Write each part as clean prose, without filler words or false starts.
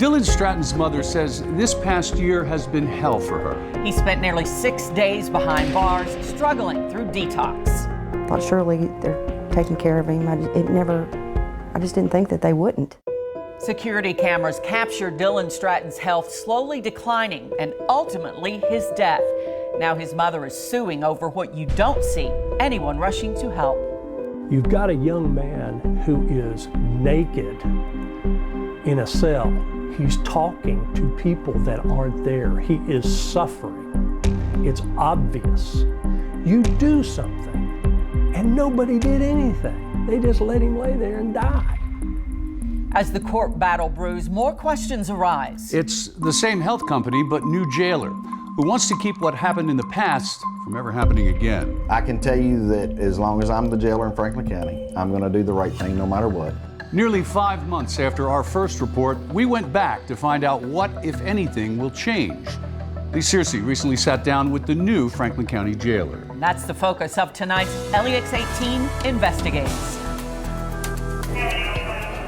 Dylan Stratton's mother says this past year has been hell for her. He spent nearly 6 days behind bars, struggling through detox. I thought surely they're taking care of him. I just didn't think that they wouldn't. Security cameras captured Dylan Stratton's health slowly declining and ultimately his death. Now his mother is suing over what you don't see anyone rushing to help. You've got a young man who is naked in a cell. He's talking to people that aren't there. He is suffering. It's obvious. You do something, and nobody did anything. They just let him lay there and die. As the court battle brews, more questions arise. It's the same health company, but new jailer, who wants to keep what happened in the past from ever happening again. I can tell you that as long as I'm the jailer in Franklin County, I'm going to do the right thing no matter what. Nearly 5 months after our first report, we went back to find out what, if anything, will change. Lee Searcy recently sat down with the new Franklin County jailer. That's the focus of tonight's LEX18 Investigates.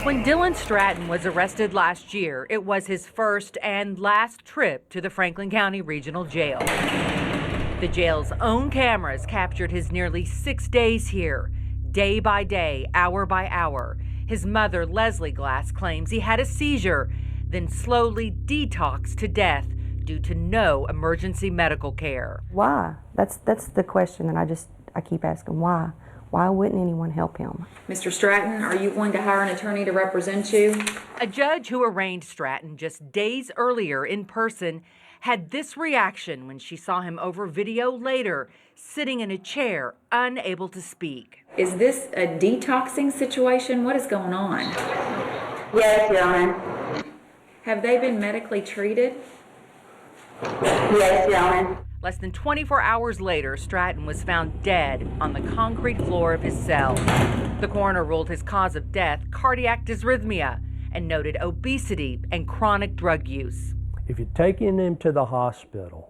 When Dylan Stratton was arrested last year, it was his first and last trip to the Franklin County Regional Jail. The jail's own cameras captured his nearly 6 days here, day by day, hour by hour. His mother, Leslie Glass, claims he had a seizure, then slowly detoxed to death due to no emergency medical care. Why? That's the question that I keep asking. Why? Why wouldn't anyone help him? Mr. Stratton, are you going to hire an attorney to represent you? A judge who arraigned Stratton just days earlier in person had this reaction when she saw him over video later, sitting in a chair, unable to speak. Is this a detoxing situation? What is going on? Yes, Your Honor. Have they been medically treated? Yes, Your Honor. Less than 24 hours later, Stratton was found dead on the concrete floor of his cell. The coroner ruled his cause of death cardiac dysrhythmia and noted obesity and chronic drug use. If you'd taken him to the hospital,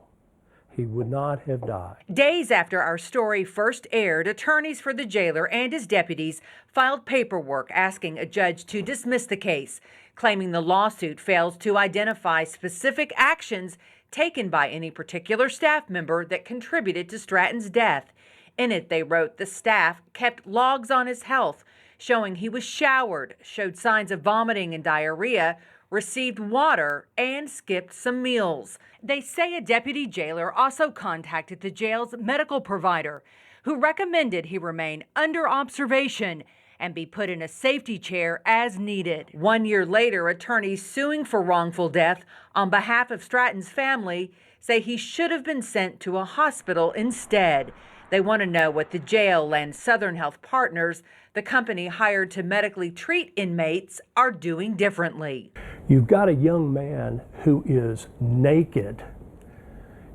he would not have died. Days after our story first aired, attorneys for the jailer and his deputies filed paperwork asking a judge to dismiss the case, claiming the lawsuit fails to identify specific actions taken by any particular staff member that contributed to Stratton's death. In it, they wrote the staff kept logs on his health, showing he was showered, showed signs of vomiting and diarrhea, received water, and skipped some meals. They say a deputy jailer also contacted the jail's medical provider, who recommended he remain under observation and be put in a safety chair as needed. 1 year later, attorneys suing for wrongful death on behalf of Stratton's family say he should have been sent to a hospital instead. They want to know what the jail and Southern Health Partners, the company hired to medically treat inmates, are doing differently. You've got a young man who is naked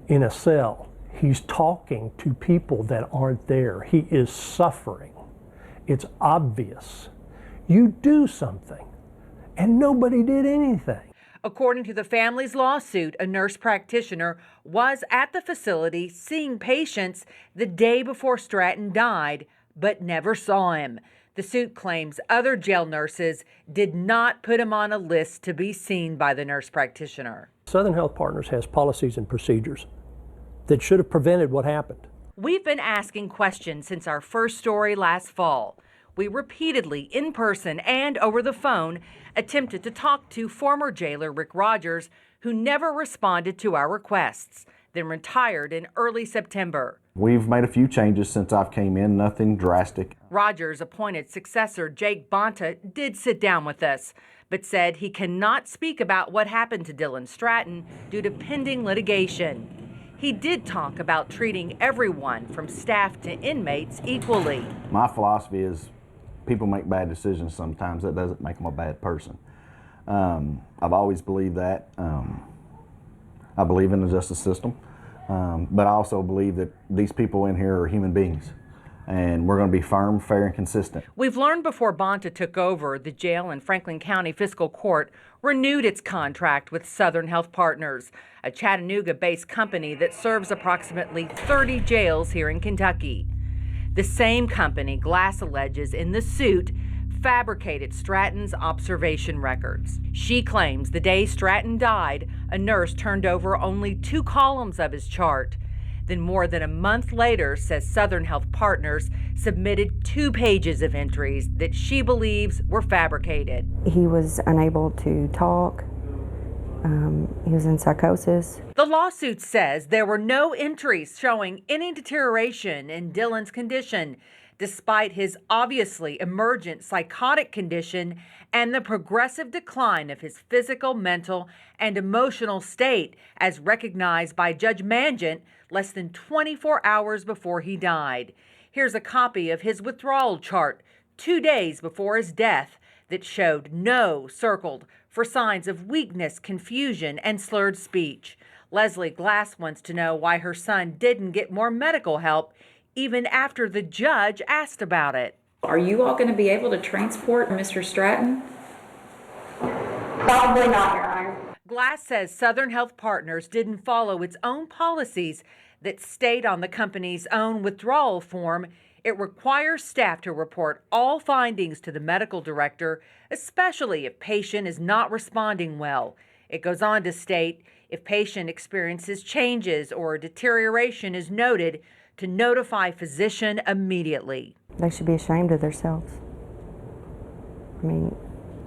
in a cell. He's talking to people that aren't there. He is suffering. It's obvious. You do something, and nobody did anything. According to the family's lawsuit, a nurse practitioner was at the facility seeing patients the day before Stratton died, but never saw him. The suit claims other jail nurses did not put him on a list to be seen by the nurse practitioner. Southern Health Partners has policies and procedures that should have prevented what happened. We've been asking questions since our first story last fall. We repeatedly, in person and over the phone, attempted to talk to former jailer Rick Rogers, who never responded to our requests, then retired in early September. We've made a few changes since I've came in, nothing drastic. Rogers' appointed successor, Jake BANTA, did sit down with us, but said he cannot speak about what happened to Dylan Stratton due to pending litigation. He did talk about treating everyone from staff to inmates equally. My philosophy is people make bad decisions sometimes. That doesn't make them a bad person. I've always believed that. I believe in the justice system, but I also believe that these people in here are human beings, and we're going to be firm, fair, and consistent. We've learned before BANTA took over, the jail in Franklin County Fiscal Court renewed its contract with Southern Health Partners, a Chattanooga-based company that serves approximately 30 jails here in Kentucky. The same company, Glass alleges in the suit, fabricated Stratton's observation records. She claims the day Stratton died, a nurse turned over only 2 columns of his chart. Then more than a month later, says Southern Health Partners, submitted 2 pages of entries that she believes were fabricated. He was unable to talk. He was in psychosis. The lawsuit says there were no entries showing any deterioration in Dylan's condition, despite his obviously emergent psychotic condition and the progressive decline of his physical, mental, and emotional state as recognized by Judge Mangent less than 24 hours before he died. Here's a copy of his withdrawal chart 2 days before his death that showed no circled for signs of weakness, confusion, and slurred speech. Leslie Glass wants to know why her son didn't get more medical help even after the judge asked about it. Are you all going to be able to transport Mr. Stratton? Probably not, Your Honor. Glass says Southern Health Partners didn't follow its own policies that state on the company's own withdrawal form it requires staff to report all findings to the medical director, especially if patient is not responding well. It goes on to state if patient experiences changes or deterioration is noted, to notify physician immediately. They should be ashamed of themselves. I mean,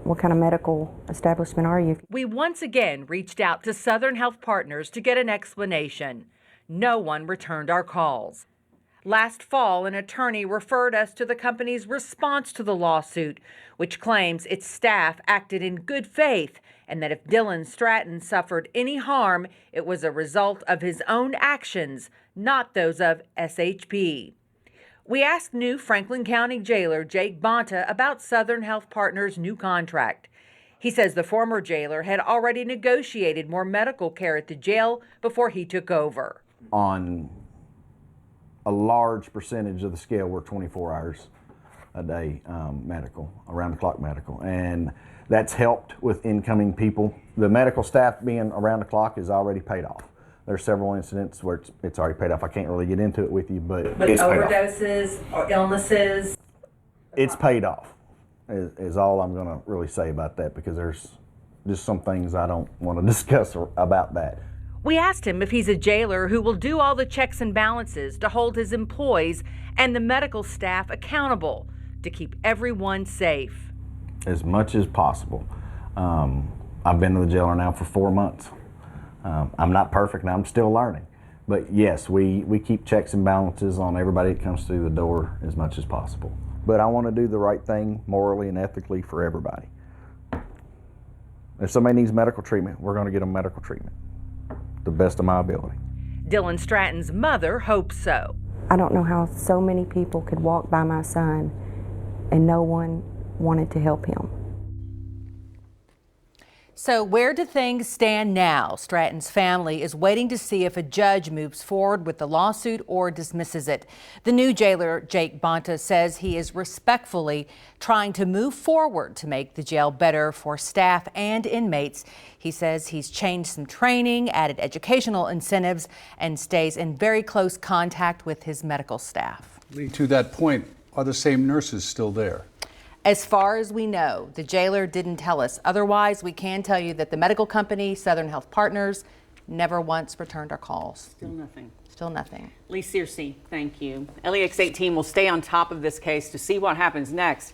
what kind of medical establishment are you? We once again reached out to Southern Health Partners to get an explanation. No one returned our calls. Last fall, an attorney referred us to the company's response to the lawsuit, which claims its staff acted in good faith and that if Dylan Stratton suffered any harm, it was a result of his own actions, not those of SHP. We asked new Franklin County jailer Jake BANTA about Southern Health Partners' new contract. He says the former jailer had already negotiated more medical care at the jail before he took over. On a large percentage of the scale, we're 24 hours a day medical, around the clock medical, and that's helped with incoming people. The medical staff being around the clock is already paid off. There's several incidents where it's already paid off. I can't really get into it with you, but it's overdoses or illnesses? It's paid off is all I'm gonna really say about that, because there's just some things I don't want to discuss about that. We asked him if he's a jailer who will do all the checks and balances to hold his employees and the medical staff accountable to keep everyone safe. As much as possible. I've been to the jailer now for 4 months. I'm not perfect and I'm still learning. But yes, we keep checks and balances on everybody that comes through the door as much as possible. But I want to do the right thing morally and ethically for everybody. If somebody needs medical treatment, we're going to get them medical treatment. The best of my ability. Dylan Stratton's mother hopes so. I don't know how so many people could walk by my son and no one wanted to help him. So where do things stand now? Stratton's family is waiting to see if a judge moves forward with the lawsuit or dismisses it. The new jailer, Jake BANTA, says he is respectfully trying to move forward to make the jail better for staff and inmates. He says he's changed some training, added educational incentives, and stays in very close contact with his medical staff. Lee, to that point, are the same nurses still there? As far as we know, the jailer didn't tell us. Otherwise, we can tell you that the medical company, Southern Health Partners, never once returned our calls. Still nothing. Still nothing. Lee Searcy, thank you. LEX18 will stay on top of this case to see what happens next.